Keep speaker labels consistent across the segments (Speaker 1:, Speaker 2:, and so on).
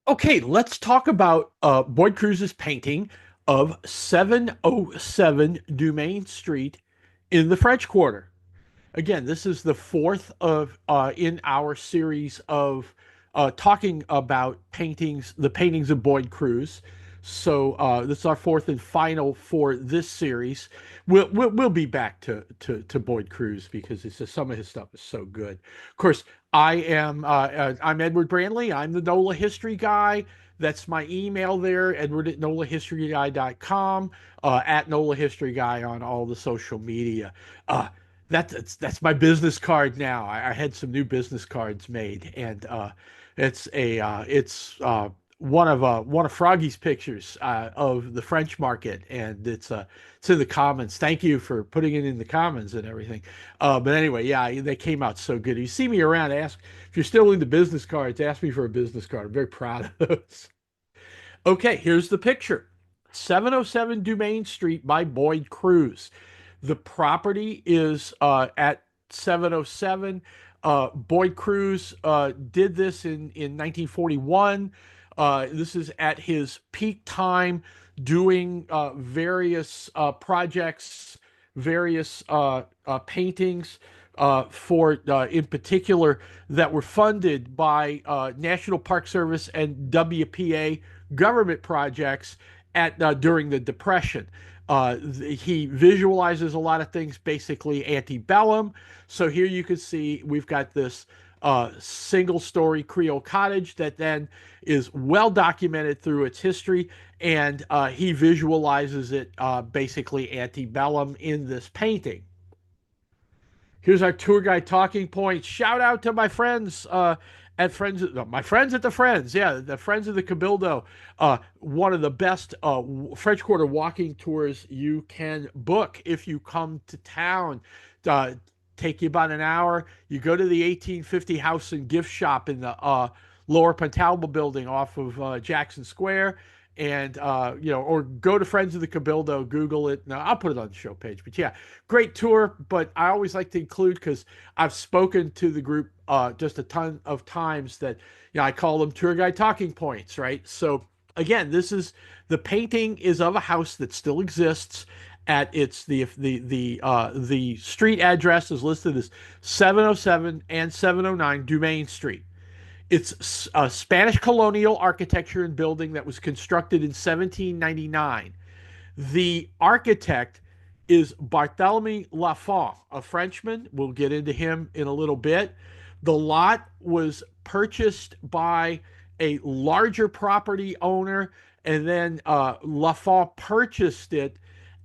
Speaker 1: Okay, let's talk about Boyd Cruise's painting of 707 Dumaine Street in the French Quarter. Again, this is the fourth of in our series of talking about paintings, the paintings of Boyd Cruise. So this is our fourth and final for this series. We'll be back to Boyd Cruise because it's just, some of his stuff is so good. Of course, I'm Edward Brandley. I'm the NOLA history guy. That's my email there, Edward at NOLAhistoryGuy.com, at NOLA History Guy on all the social media. Uh, that's my business card now. I had some new business cards made, and it's one of Froggy's pictures of the French market, and it's in the comments. Thank you for putting it in the comments and everything. But anyway, yeah, they came out so good. You see me around, ask if you're still into business cards. Ask me for a business card. I'm very proud of those. Okay, here's the picture. 707 Dumaine Street by Boyd Cruise. The property is at 707. Boyd Cruise did this in 1941. This is at his peak time doing various projects, various paintings in particular, that were funded by National Park Service and WPA government projects at during the Depression. He visualizes a lot of things basically antebellum. So here you can see we've got this single story Creole cottage that then is well documented through its history, and he visualizes it basically antebellum in this painting. Here's our tour guide talking points. Shout out to my friends at Friends, no, my friends at the Friends. Yeah, the Friends of the Cabildo. One of the best French Quarter walking tours you can book if you come to town. Uh, Take you about an hour. You go to the 1850 house and gift shop in the Lower Pontalba building off of Jackson Square, and or go to Friends of the Cabildo, Google it. No, I'll put it on the show page. But yeah, great tour. But I always like to include, because I've spoken to the group just a ton of times, that I call them tour guide talking points, right? So again, this is the painting is of a house that still exists. At its the street address is listed as 707 and 709 Dumaine Street. It's a Spanish colonial architecture and building that was constructed in 1799. The architect is Barthélemy Lafont, a Frenchman. We'll get into him in a little bit. The lot was purchased by a larger property owner, and then Lafont purchased it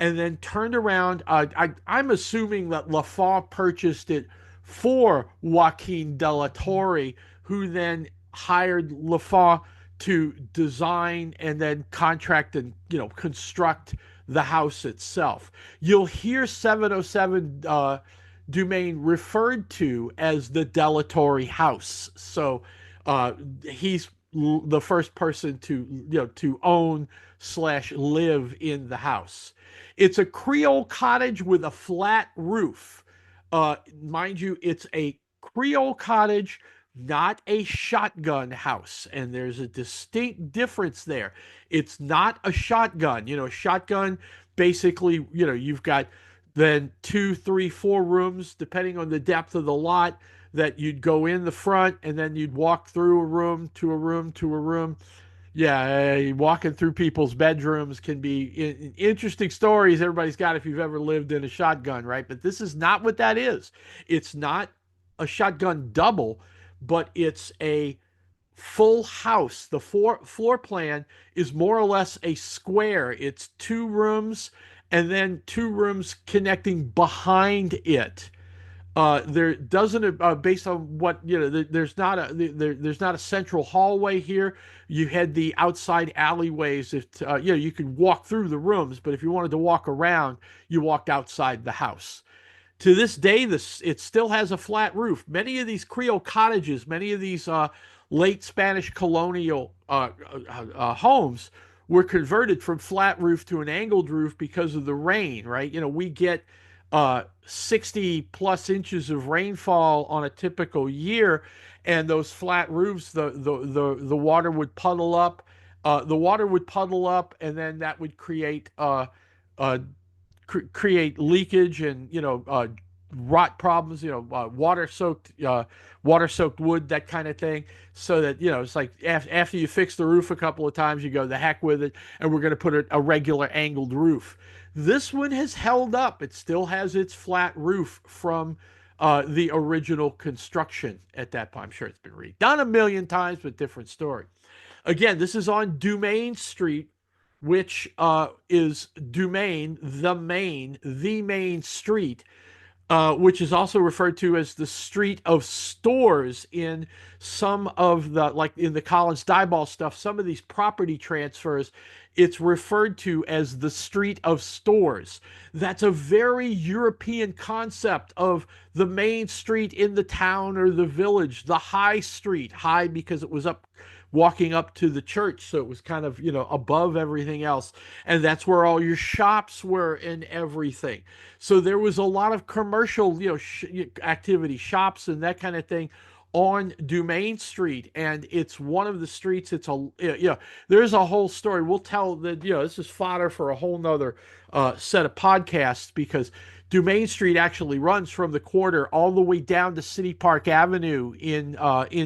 Speaker 1: and then turned around. I'm assuming that Lafont purchased it for Joaquin de la Torre, who then hired Lafont to design and then contract and construct the house itself. You'll hear 707 Dumaine referred to as the de la Torre house. So he's the first person to own slash live in the house. It's a Creole cottage with a flat roof. Mind you, it's a Creole cottage, not a shotgun house. And there's a distinct difference there. It's not a shotgun. A shotgun, basically, you've got then two, three, four rooms, depending on the depth of the lot, that you'd go in the front and then you'd walk through a room to a room to a room. Yeah, walking through people's bedrooms can be interesting stories. Everybody's got, if you've ever lived in a shotgun, right? But this is not what that is. It's not a shotgun double, but it's a full house. The floor plan is more or less a square. It's two rooms and then two rooms connecting behind it. There doesn't based on what there's not a central hallway here. You had the outside alleyways. If you could walk through the rooms, but if you wanted to walk around, you walked outside the house. To this day, it still has a flat roof. Many of these Creole cottages, many of these late Spanish colonial homes were converted from flat roof to an angled roof because of the rain, right? We get 60 plus inches of rainfall on a typical year, and those flat roofs, the water would puddle up. The water would puddle up, and then that would uh, create leakage and rot problems. Water soaked wood, that kind of thing. So that it's like after you fix the roof a couple of times, you go the heck with it, and we're going to put a regular angled roof. This one has held up. It still has its flat roof from the original construction at that point. I'm sure it's been redone a million times, but different story. Again, this is on Dumaine Street, which is Dumaine, the main street, which is also referred to as the Street of Stores in some of the, like in the Collins Dieball stuff, some of these property transfers, it's referred to as the Street of Stores. That's a very European concept of the main street in the town or the village, the high street, high because it was up walking up to the church, so it was kind of above everything else, and that's where all your shops were and everything. So there was a lot of commercial activity, shops and that kind of thing on Dumaine Street, and it's one of the streets. It's a there's a whole story. We'll tell that this is fodder for a whole nother set of podcasts, because Dumaine Street actually runs from the quarter all the way down to City Park Avenue in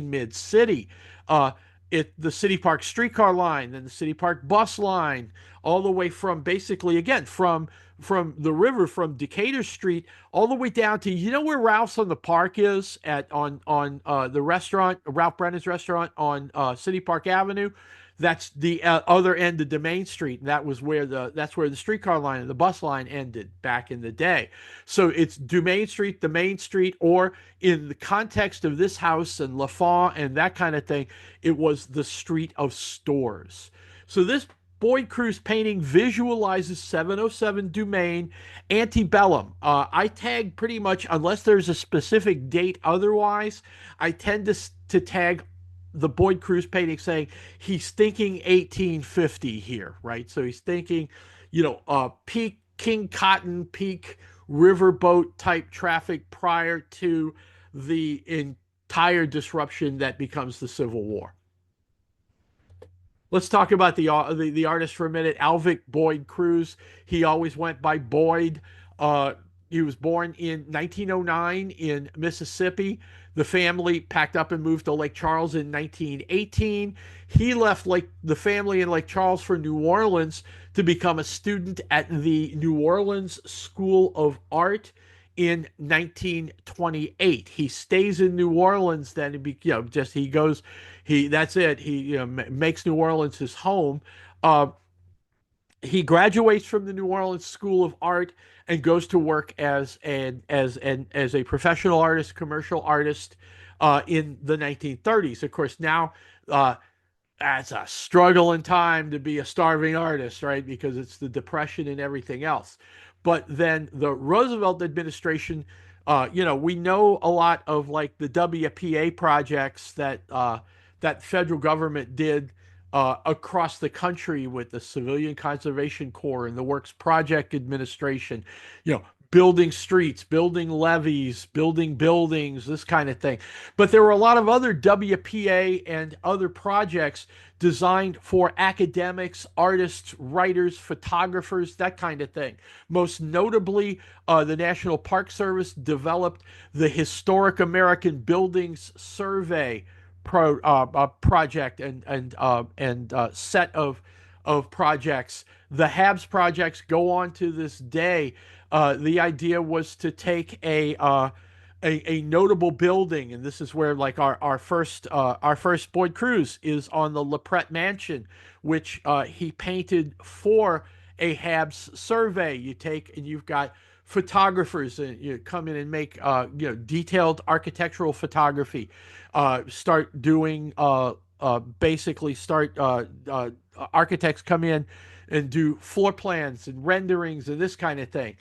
Speaker 1: Mid City. The City Park streetcar line, then the City Park bus line, all the way from basically again from the river, from Decatur Street all the way down to where Ralph's on the Park is at on the restaurant, Ralph Brennan's restaurant on City Park Avenue. That's the other end of Dumaine Street, and that's where the streetcar line and the bus line ended back in the day. So it's Dumaine Street, the main street, or in the context of this house and Lafont and that kind of thing, it was the Street of Stores. So this Boyd Cruise painting visualizes 707 Dumaine antebellum. I tag pretty much, unless there's a specific date otherwise, I tend to tag the Boyd Cruise painting saying he's thinking 1850 here, right? So he's thinking, peak King Cotton, peak riverboat type traffic prior to the entire disruption that becomes the Civil War. Let's talk about the artist for a minute. Alvik Boyd Cruise. He always went by Boyd. Uh, he was born in 1909 in Mississippi. The family packed up and moved to Lake Charles in 1918. He left the family in Lake Charles for New Orleans to become a student at the New Orleans School of Art in 1928. He stays in New Orleans. Then he goes. That's it. He makes New Orleans his home. Uh, he graduates from the New Orleans School of Art and goes to work as a professional artist, commercial artist in the 1930s. Of course, now it's a struggling time to be a starving artist, right? Because it's the Depression and everything else. But then the Roosevelt administration, we know a lot of like the WPA projects that federal government did across the country with the Civilian Conservation Corps and the Works Project Administration, building streets, building levees, building buildings, this kind of thing. But there were a lot of other WPA and other projects designed for academics, artists, writers, photographers, that kind of thing. Most notably, the National Park Service developed the Historic American Buildings Survey project and set of projects. The Habs projects go on to this day. The idea was to take a notable building, and this is where like our first Boyd Cruise is on the LaPrette Mansion, which he painted for a Habs survey. You take and you've got photographers and you come in and make detailed architectural photography. Start doing basically start architects come in and do floor plans and renderings and this kind of thing.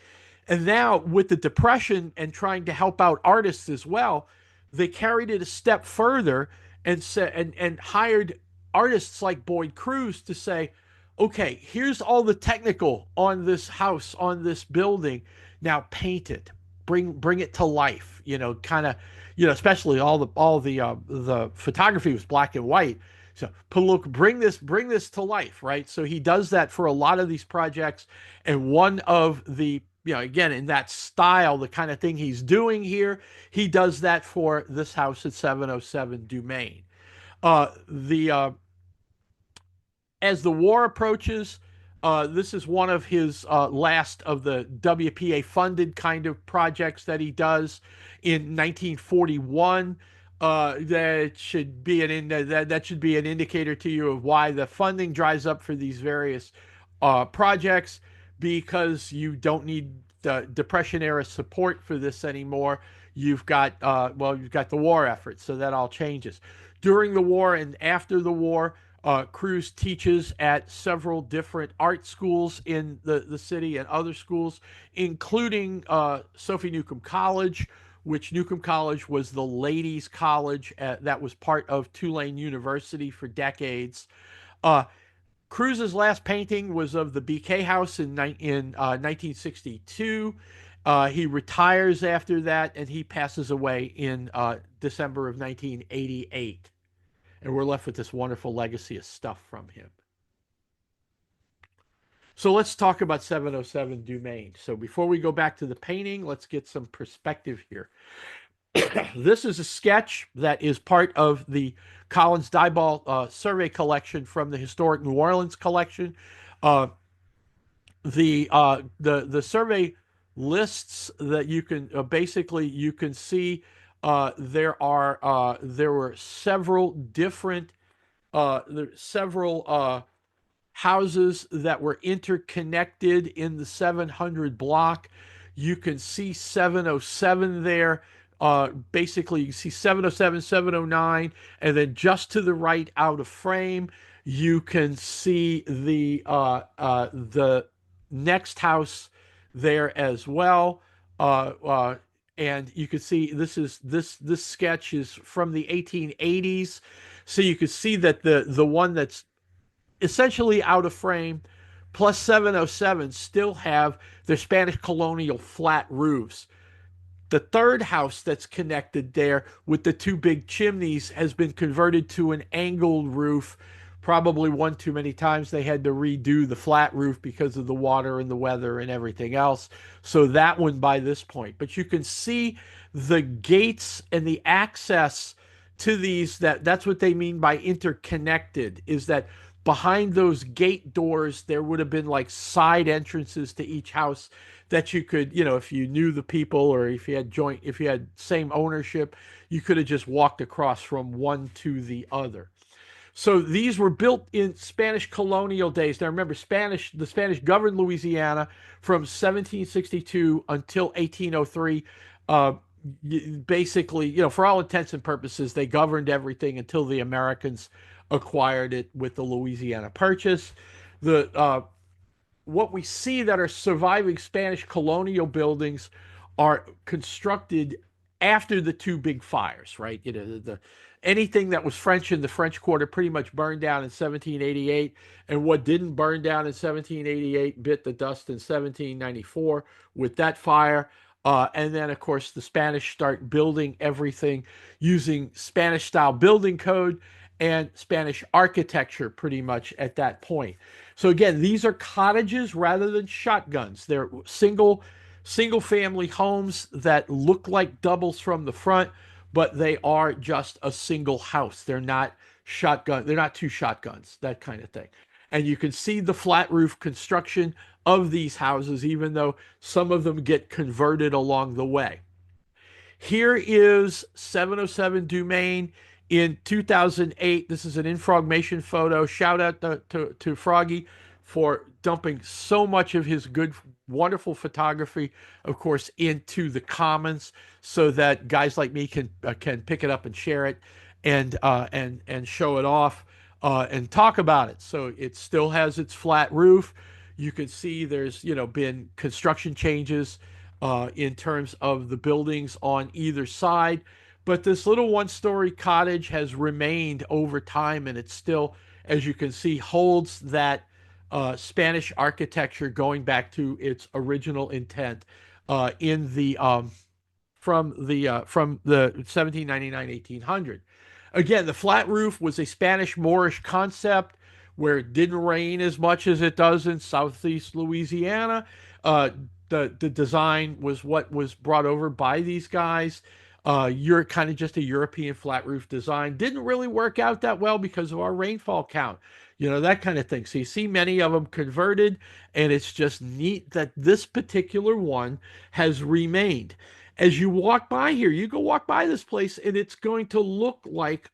Speaker 1: And now with the Depression and trying to help out artists as well, they carried it a step further and said and hired artists like Boyd Cruise to say, okay, here's all the technical on this house, on this building. Now paint it, bring it to life. Kind of, especially all the photography was black and white. So put look, bring this to life, right? So he does that for a lot of these projects, and one of the again in that style, the kind of thing he's doing here, he does that for this house at 707 Dumaine. The As the war approaches, this is one of his last of the WPA funded kind of projects that he does in 1941. That should be an indicator to you of why the funding dries up for these various projects, because you don't need the Depression era support for this anymore. You've got the war effort, so that all changes. During the war and after the war, Cruise teaches at several different art schools in the city and other schools, including Sophie Newcomb College, which Newcomb College was the ladies' college that was part of Tulane University for decades. Uh, Cruise's last painting was of the BK House in 1962. He retires after that, and he passes away in December of 1988. And we're left with this wonderful legacy of stuff from him. So let's talk about 707 Dumaine. So before we go back to the painting, let's get some perspective here. This is a sketch that is part of the Collins Diebold survey collection from the Historic New Orleans collection. Uh, the survey lists that you can basically you can see there were several different houses that were interconnected in the 700 block. You can see 707 there. Basically, you can see 707, 709, and then just to the right, out of frame, you can see the next house there as well. And you can see this sketch is from the 1880s, so you can see that the one that's essentially out of frame plus 707 still have their Spanish colonial flat roofs. The third house that's connected there with the two big chimneys has been converted to an angled roof. Probably one too many times. They had to redo the flat roof because of the water and the weather and everything else. So that one by this point. But you can see the gates and the access to these, that's what they mean by interconnected, is that behind those gate doors there would have been like side entrances to each house that you could, if you knew the people, or if you had same ownership, you could have just walked across from one to the other. So these were built in Spanish colonial days. Now remember, the Spanish governed Louisiana from 1762 until 1803. Basically, for all intents and purposes, they governed everything until the Americans acquired it with the Louisiana Purchase. What we see that are surviving Spanish colonial buildings are constructed after the two big fires, right? Anything that was French in the French Quarter pretty much burned down in 1788, and what didn't burn down in 1788 bit the dust in 1794 with that fire. And then, of course, the Spanish start building everything using Spanish-style building code and Spanish architecture pretty much at that point. So again, these are cottages rather than shotguns. They're single family homes that look like doubles from the front, but they are just a single house. They're not shotgun. They're not two shotguns, that kind of thing. And you can see the flat roof construction of these houses, even though some of them get converted along the way. Here is 707 Dumaine in 2008. This is an infrogmation photo. Shout out to Froggy for dumping so much of his good, wonderful photography, of course, into the commons, so that guys like me can pick it up and share it, and show it off, and talk about it. So it still has its flat roof. You can see there's been construction changes in terms of the buildings on either side, but this little one-story cottage has remained over time, and it still, as you can see, holds that Spanish architecture going back to its original intent in the from the 1799 1800. Again, the flat roof was a Spanish Moorish concept where it didn't rain as much as it does in southeast Louisiana. Uh, the design was what was brought over by these guys. You're kind of just a European flat roof design. Didn't really work out that well because of our rainfall count, that kind of thing. So you see many of them converted, and it's just neat that this particular one has remained. As you walk by here, you go walk by this place, and it's going to look like,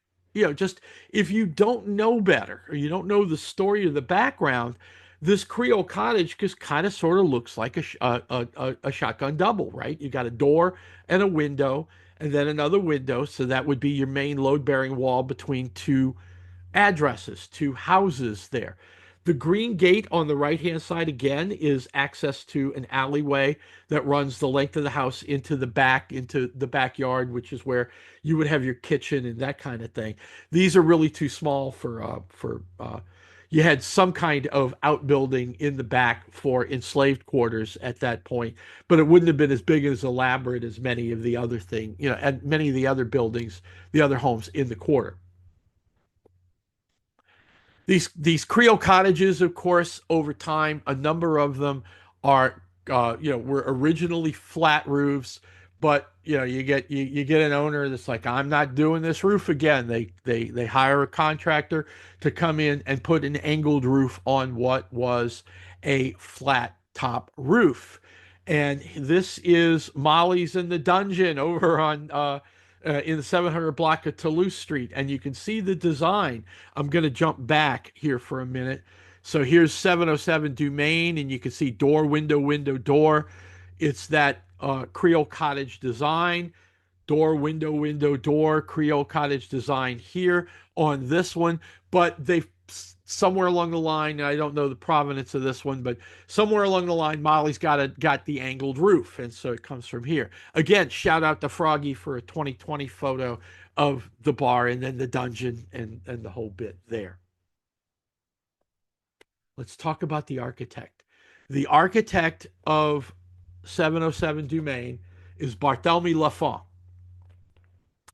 Speaker 1: just if you don't know better or you don't know the story or the background, this Creole cottage just kind of sort of looks like a shotgun double, right? You got a door and a window, and then another window. So that would be your main load bearing wall between two addresses, two houses there. The green gate on the right hand side again is access to an alleyway that runs the length of the house into the backyard, which is where you would have your kitchen and that kind of thing. These are really too small for you had some kind of outbuilding in the back for enslaved quarters at that point, but it wouldn't have been as big and as elaborate as many of the other and many of the other buildings, the other homes in the quarter. These Creole cottages, of course, over time, a number of them are were originally flat roofs, but you get an owner that's like, I'm not doing this roof again. They hire a contractor to come in and put an angled roof on what was a flat top roof. And this is Molly's in the Dungeon over on in the 700 block of Toulouse Street, and you can see the design. I'm going to jump back here for a minute. So here's 707 Dumaine, and you can see door, window, window, door. It's that Creole cottage design. Door, window, window, door, Creole cottage design here on this one. But they've somewhere along the line, I don't know the provenance of this one, but somewhere along the line, Molly's got the angled roof, and so it comes from here. Again, shout out to Froggy for a 2020 photo of the bar and then the dungeon and the whole bit there. Let's talk about the architect. The architect of 707 Dumaine is Barthélemy Lafont.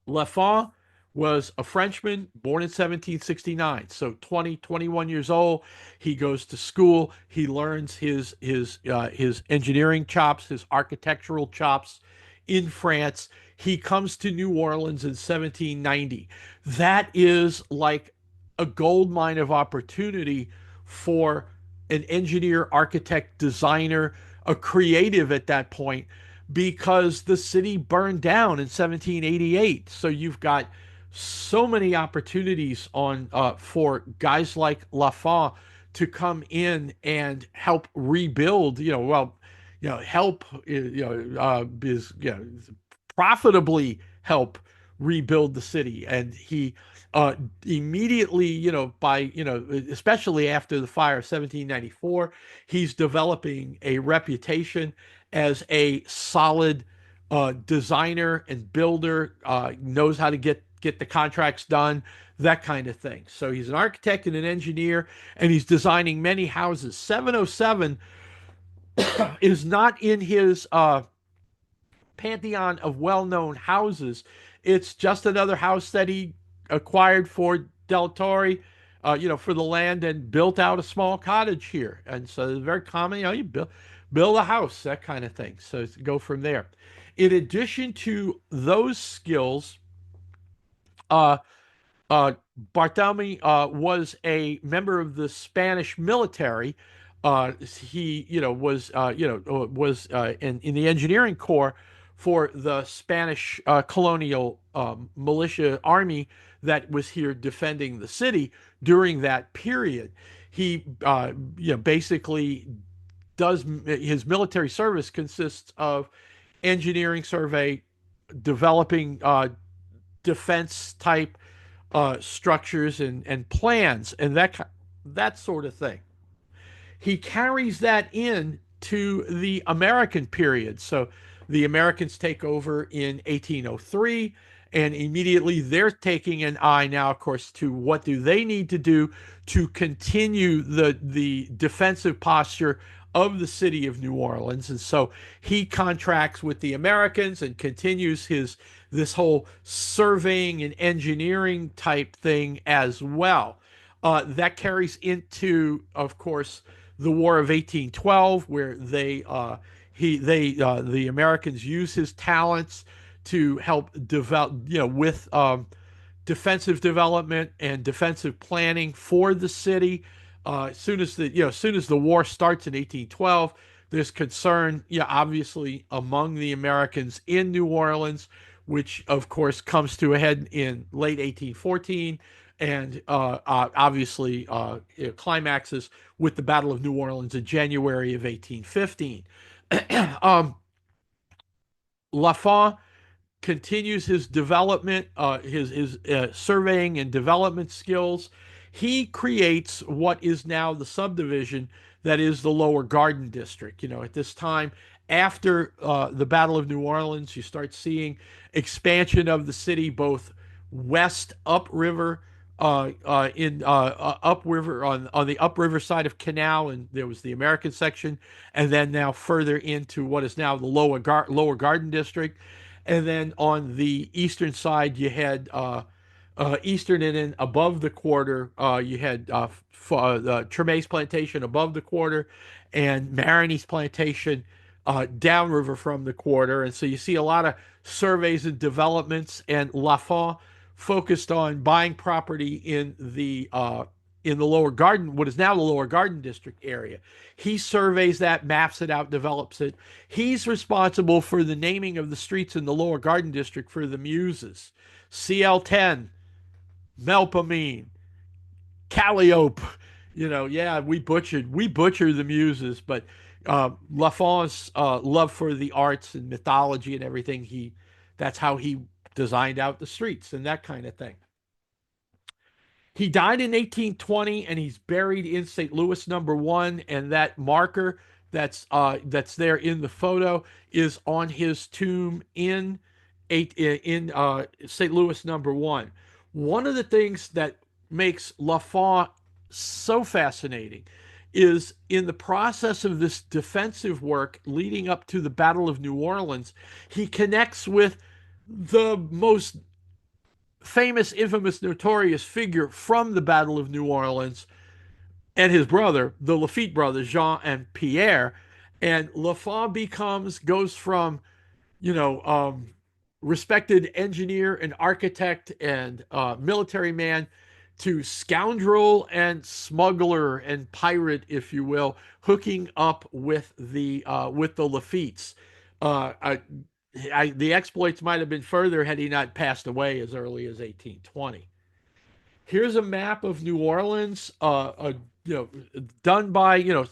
Speaker 1: Lafont was a Frenchman born in 1769, so 21 years old. He goes to school. He learns his engineering chops, his architectural chops in France. He comes to New Orleans in 1790. That is like a gold mine of opportunity for an engineer, architect, designer, a creative at that point, because the city burned down in 1788. So you've got so many opportunities on for guys like Lafont to come in and help rebuild. Help is profitably help rebuild the city. And he immediately, especially after the fire of 1794, he's developing a reputation as a solid designer and builder, knows how to get the contracts done, that kind of thing. So he's an architect and an engineer, and he's designing many houses. 707 is not in his pantheon of well-known houses. It's just another house that he acquired for Del Torre, for the land, and built out a small cottage here. And so it's very common, you build a house, that kind of thing. So go from there. In addition to those skills, Barthélemy was a member of the Spanish military. He, was in the engineering corps for the Spanish colonial militia army that was here defending the city during that period. He, basically does his military service consists of engineering survey, developing defense type structures and plans and that sort of thing. He carries that in to the American period. So the Americans take over in 1803, and immediately they're taking an eye now, of course, to what do they need to do to continue the defensive posture of the city of New Orleans. And so he contracts with the Americans and continues his this whole surveying and engineering type thing as well. That carries into, of course, the War of 1812, where the Americans use his talents to help develop, with defensive development and defensive planning for the city. As soon as the war starts in 1812, there's concern, obviously among the Americans in New Orleans, which of course comes to a head in late 1814, and obviously climaxes with the Battle of New Orleans in January of 1815. um, Lafont continues his development, his surveying and development skills. He creates what is now the subdivision that is the Lower Garden District. At this time, after the Battle of New Orleans, you start seeing expansion of the city both west upriver. Upriver on the upriver side of Canal, and there was the American section, and then now further into what is now the Lower Garden District. And then on the eastern side, you had eastern, and then above the quarter, you had Tremai's plantation above the quarter, and Marigny's plantation downriver from the quarter. And so you see a lot of surveys and developments, and Lafont focused on buying property in the Lower Garden, what is now the Lower Garden District area. He surveys that, maps it out, develops it. He's responsible for the naming of the streets in the Lower Garden District for the Muses. CL10, Melpomene, Calliope. Yeah, we butchered the Muses, but Lafont's love for the arts and mythology and everything, that's how he designed out the streets and that kind of thing. He died in 1820, and he's buried in St. Louis number one. And that marker that's there in the photo is on his tomb in St. Louis number one. One of the things that makes Lafont so fascinating is in the process of this defensive work leading up to the Battle of New Orleans, he connects with the most famous, infamous, notorious figure from the Battle of New Orleans and his brother, the Lafitte brothers, Jean and Pierre. And Lafont goes from, you know, respected engineer and architect and military man to scoundrel and smuggler and pirate, if you will, hooking up with the Lafittes. The exploits might have been further had he not passed away as early as 1820. Here's a map of New Orleans, you know, done by,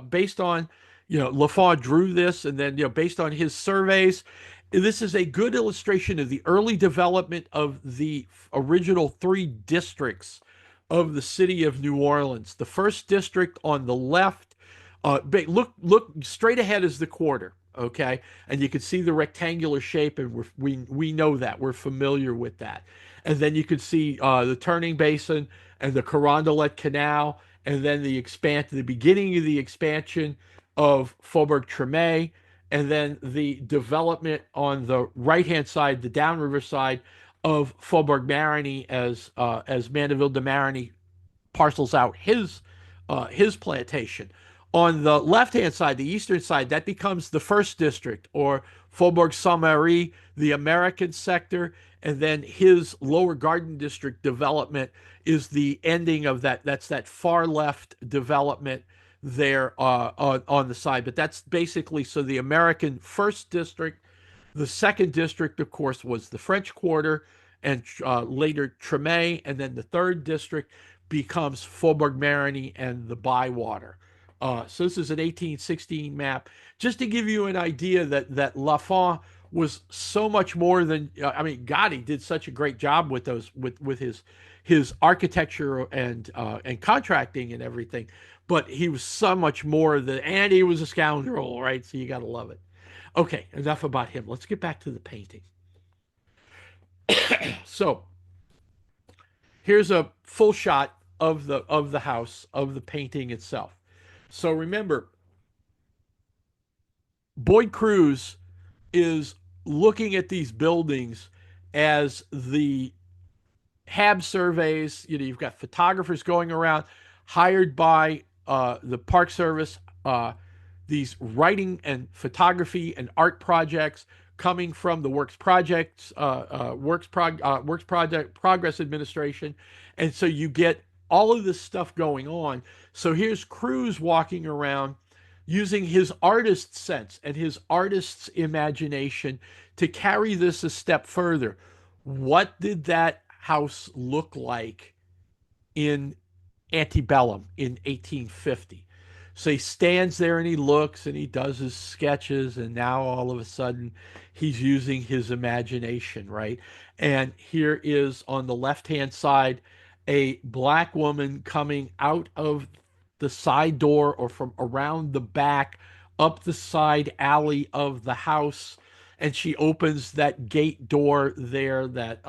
Speaker 1: based on, Lafont drew this, and then, based on his surveys. This is a good illustration of the early development of the original three districts of the city of New Orleans. The first district on the left, look straight ahead is the quarter, okay, and you can see the rectangular shape, and we know that, we're familiar with that. And then you can see the turning basin and the Carondelet Canal, and then the beginning of the expansion of Faubourg Treme, and then the development on the right-hand side, the downriver side of Faubourg Marigny, as Mandeville de Marigny parcels out his plantation. On the left-hand side, the eastern side, that becomes the first district, or Faubourg Saint-Marie, the American sector, and then his Lower Garden District development is the ending of that. That's that far left development there on the side. But that's basically, so the American first district. The second district, of course, was the French Quarter, and later Treme, and then the third district becomes Faubourg Marigny and the Bywater. So this is an 1816 map, just to give you an idea that Lafont was so much more than, Gotti did such a great job with his architecture and contracting and everything, but he was so much more and he was a scoundrel, right? So you got to love it. Okay, enough about him. Let's get back to the painting. So here's a full shot of the house, of the painting itself. So remember, Boyd Cruise is looking at these buildings as the HAB surveys. You've got photographers going around, hired by the Park Service. These writing and photography and art projects coming from the Works Project Progress Administration, and so you get all of this stuff going on. So here's Cruz walking around using his artist sense and his artist's imagination to carry this a step further. What did that house look like in antebellum in 1850? So he stands there and he looks and he does his sketches, and now all of a sudden he's using his imagination, right? And here is on the left hand side a black woman coming out of the side door or from around the back up the side alley of the house, and she opens that gate door there that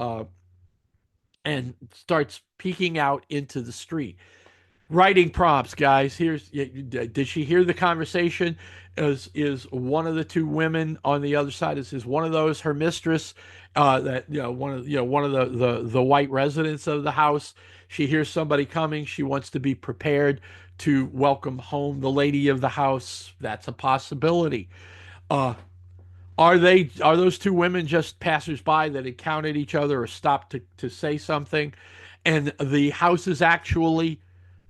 Speaker 1: and starts peeking out into the street. Writing prompts, guys. Here's did she hear the conversation? Is one of the two women on the other side, is one of those her mistress? That one of the white residents of the house. She hears somebody coming. She wants to be prepared to welcome home the lady of the house. That's a possibility. Uh, are those two women just passersby that encountered each other or stopped to say something? And the house is actually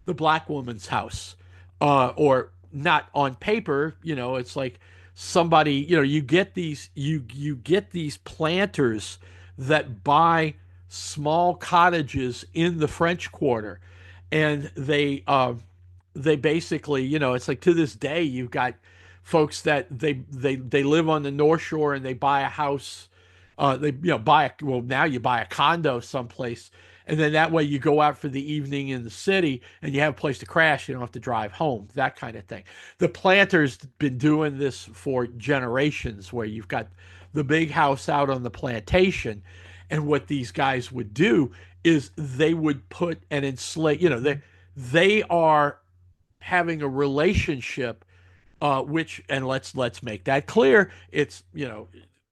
Speaker 1: the black woman's house, or not on paper. It's like somebody. You get these planters that buy small cottages in the French Quarter, and they basically, it's like to this day you've got folks that they live on the North Shore and they buy a house. They buy now you buy a condo someplace, and then that way you go out for the evening in the city and you have a place to crash. You don't have to drive home, that kind of thing. The planters been doing this for generations, where you've got the big house out on the plantation, and what these guys would do is they would put an enslave. They are having a relationship, which, and let's make that clear. It's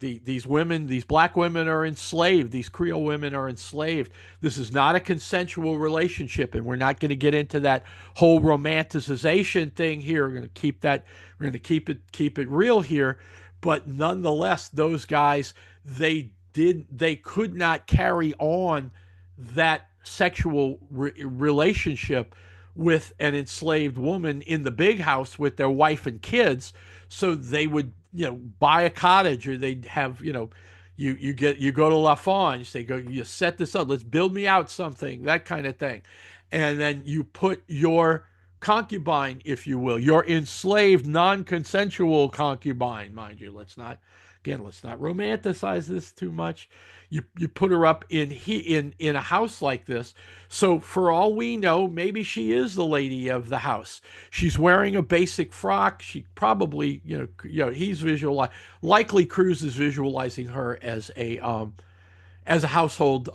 Speaker 1: these women, these black women are enslaved. These Creole women are enslaved. This is not a consensual relationship, and we're not going to get into that whole romanticization thing here. We're going to keep that. We're going to keep it real here. But nonetheless, those guys, they could not carry on that sexual relationship with an enslaved woman in the big house with their wife and kids. So they would, buy a cottage, or they'd have, you go to La Fawn, you say, you set this up, let's build me out something, that kind of thing. And then you put your concubine, if you will, your enslaved, non-consensual concubine, mind you. Let's not romanticize this too much. You put her up in a house like this. So for all we know, maybe she is the lady of the house. She's wearing a basic frock. She probably, he's likely Cruz is visualizing her as a household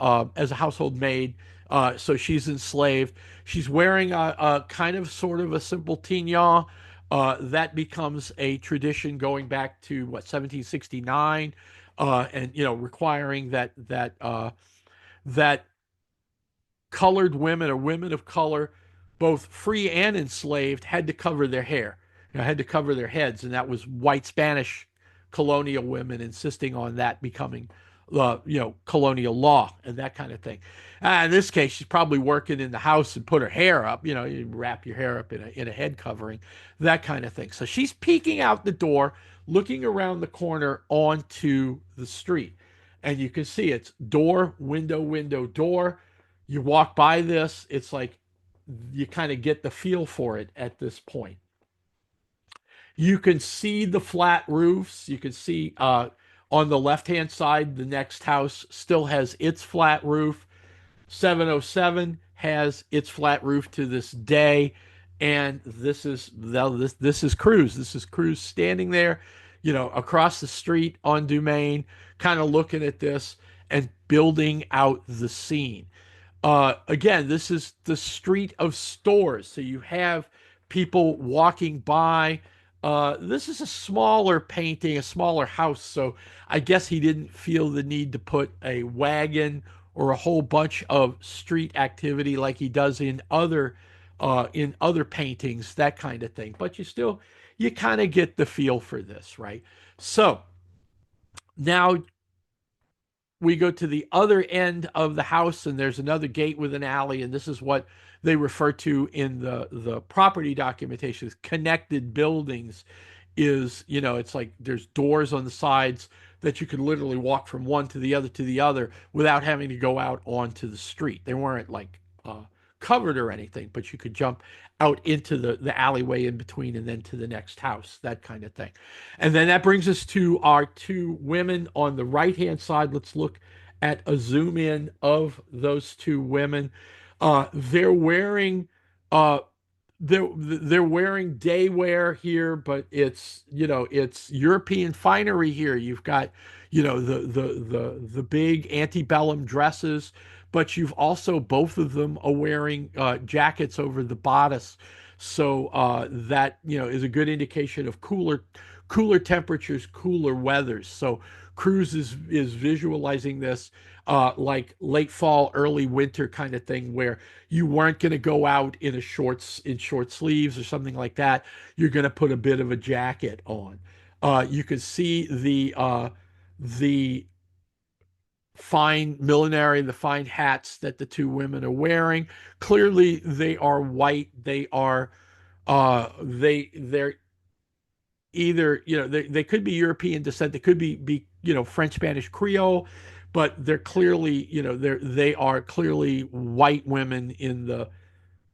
Speaker 1: maid. So she's enslaved. She's wearing a kind of sort of a simple tignon. That becomes a tradition going back to 1769, and requiring that colored women, or women of color, both free and enslaved, had to cover their hair, had to cover their heads, and that was white Spanish colonial women insisting on that becoming colonial law and that kind of thing. In this case, she's probably working in the house and put her hair up. You wrap your hair up in a head covering, that kind of thing. So she's peeking out the door, looking around the corner onto the street, and you can see it's door, window, window, door. You walk by this, it's like you kind of get the feel for it at this point. You can see the flat roofs. You can see on the left hand side, the next house still has its flat roof. 707 has its flat roof to this day, and this is Cruz. This is Cruz standing there, across the street on Dumaine, kind of looking at this and building out the scene. Again, this is the street of stores, so you have people walking by. This is a smaller painting, a smaller house, so I guess he didn't feel the need to put a wagon or a whole bunch of street activity like he does in other paintings, that kind of thing. But you kind of get the feel for this, right? So now we go to the other end of the house, and there's another gate with an alley, and this is what they refer to in the property documentation as connected buildings. Is, it's like there's doors on the sides that you could literally walk from one to the other without having to go out onto the street. They weren't like covered or anything, but you could jump out into the alleyway in between and then to the next house, that kind of thing. And then that brings us to our two women on the right hand side. Let's look at a zoom in of those two women. They're wearing uh, they're wearing day wear here, but it's European finery here. You've got the big antebellum dresses, but you've also both of them are wearing jackets over the bodice, so that is a good indication of cooler temperatures, cooler weathers. So Cruise is visualizing this like late fall, early winter kind of thing, where you weren't going to go out in short sleeves or something like that. You're going to put a bit of a jacket on. You can see the fine millinery, the fine hats that the two women are wearing. Clearly, they are white. They're either they could be European descent, they could be French, Spanish, Creole, but they're clearly they are clearly white women in the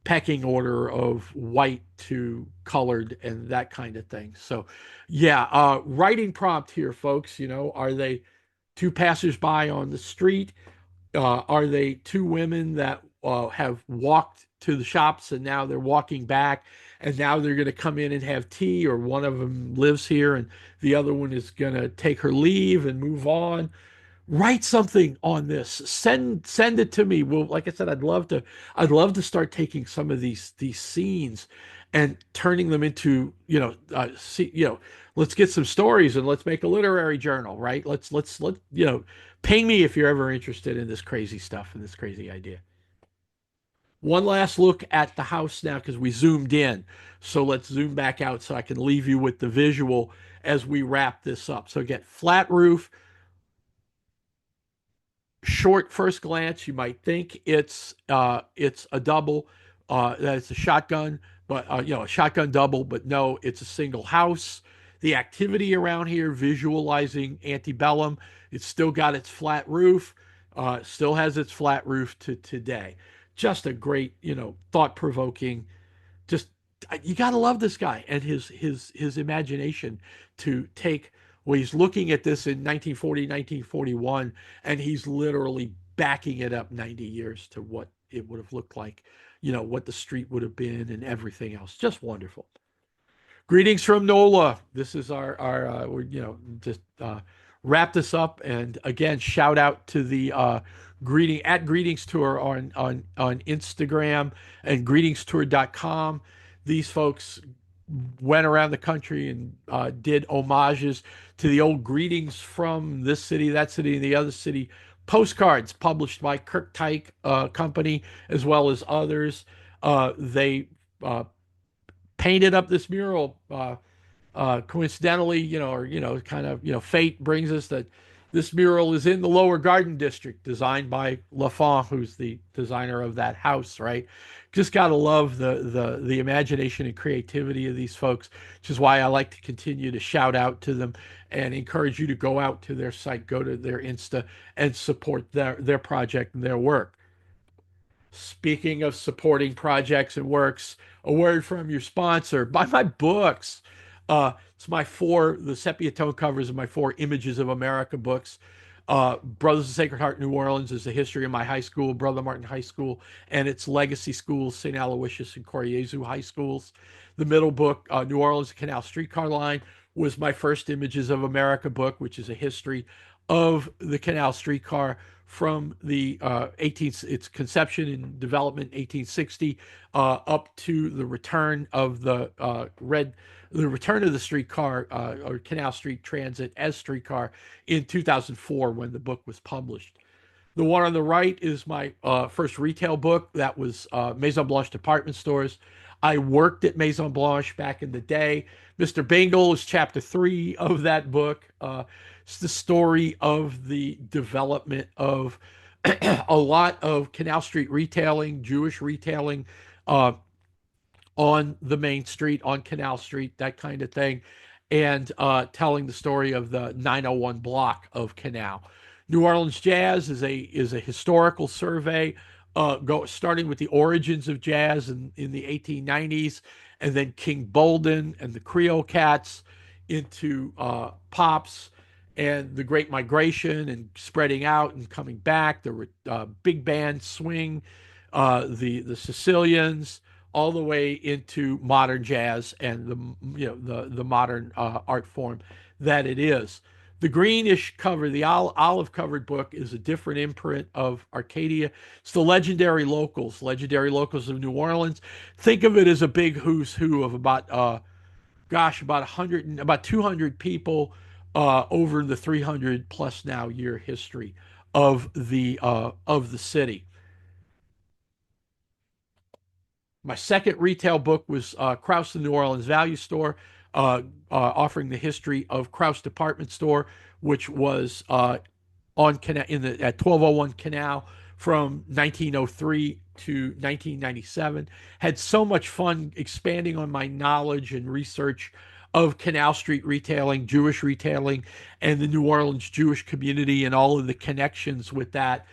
Speaker 1: pecking order of white to colored and that kind of thing. So yeah, writing prompt here, folks. Are they two passersby on the street? Are they two women that have walked to the shops and now they're walking back and now they're going to come in and have tea, or one of them lives here and the other one is going to take her leave and move on? Write something on this. Send it to me. Well, like I said, I'd love to start taking some of these scenes and turning them into let's get some stories and let's make a literary journal, right? Let ping me if you're ever interested in this crazy stuff and this crazy idea. One last look at the house now because we zoomed in. So let's zoom back out so I can leave you with the visual as we wrap this up. So again, flat roof, short first glance, you might think it's a double, that it's a shotgun, but a shotgun double, but no, it's a single house. The activity around here, visualizing antebellum, it's still got its flat roof, still has its flat roof to today. Just a great, thought provoking, just you got to love this guy and his imagination to take, well, he's looking at this in 1940, 1941, and he's literally backing it up 90 years to what it would have looked like, what the street would have been and everything else. Just wonderful. Greetings from NOLA. This is our we're, just wrap this up. And again, shout out to the Greetings Tour on Instagram and greetingstour.com. These folks went around the country and did homages to the old greetings from this city, that city, and the other city postcards published by Kirk Tyke Company as well as others. They painted up this mural. Coincidentally, or kind of, fate brings us that this mural is in the Lower Garden District, designed by Lafont, who's the designer of that house. Right? Just gotta love the imagination and creativity of these folks, which is why I like to continue to shout out to them and encourage you to go out to their site, go to their Insta, and support their project and their work. Speaking of supporting projects and works, a word from your sponsor. Buy my books. It's the sepia tone covers of my four Images of America books. Brothers of Sacred Heart New Orleans is the history of my high school, Brother Martin High School, and its legacy schools, St. Aloysius and Coriezu High Schools. The middle book, New Orleans Canal Streetcar Line, was my first Images of America book, which is a history of the canal streetcar from the its conception and development 1860 up to the return of the red the return of the streetcar or Canal Street Transit as streetcar in 2004 when the book was published. The one on the right is my first retail book. That was Maison Blanche department stores. I worked at Maison Blanche back in the day. Mr. Bingle is chapter 3 of that book. It's the story of the development of a lot of Canal Street retailing, Jewish retailing, uh, on the main street, on Canal Street, that kind of thing, and telling the story of the 901 block of Canal. New Orleans Jazz is a historical survey, starting with the origins of jazz in the 1890s, and then King Bolden and the Creole Cats into pops and the Great Migration and spreading out and coming back, the big band swing, the Sicilians, all the way into modern jazz and the modern art form that it is. The greenish cover, the olive covered book, is a different imprint of Arcadia. It's the legendary locals of New Orleans. Think of it as a big who's who of about about 100 about 200 people over the 300 plus now year history of the city. My second retail book was Krause, the New Orleans Value Store, offering the history of Krause Department Store, which was on Canal in the at 1201 Canal from 1903 to 1997. Had so much fun expanding on my knowledge and research of Canal Street retailing, Jewish retailing, and the New Orleans Jewish community and all of the connections with that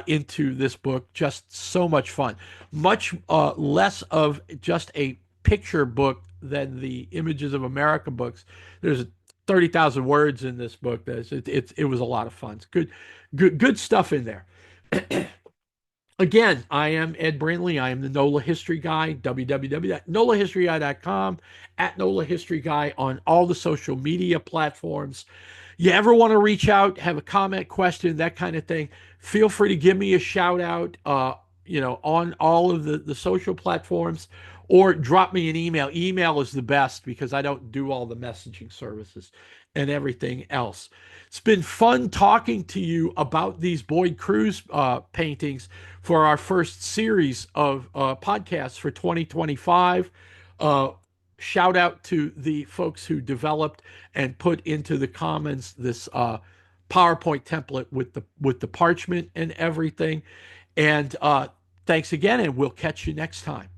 Speaker 1: into this book. Just so much fun. Much less of just a picture book than the Images of America books. There's 30,000 words in this book. It was a lot of fun. It's good stuff in there. Again, I am Ed Brindley. I am the NOLA History Guy, www.nolahistoryguy.com, at NOLA History Guy on all the social media platforms. You ever want to reach out, have a comment, question, that kind of thing, feel free to give me a shout out, on all of the social platforms, or drop me an email. Email is the best because I don't do all the messaging services and everything else. It's been fun talking to you about these Boyd Cruise paintings for our first series of podcasts for 2025. Uh, Shout out to the folks who developed and put into the commons this PowerPoint template with the parchment and everything. And thanks again, and we'll catch you next time.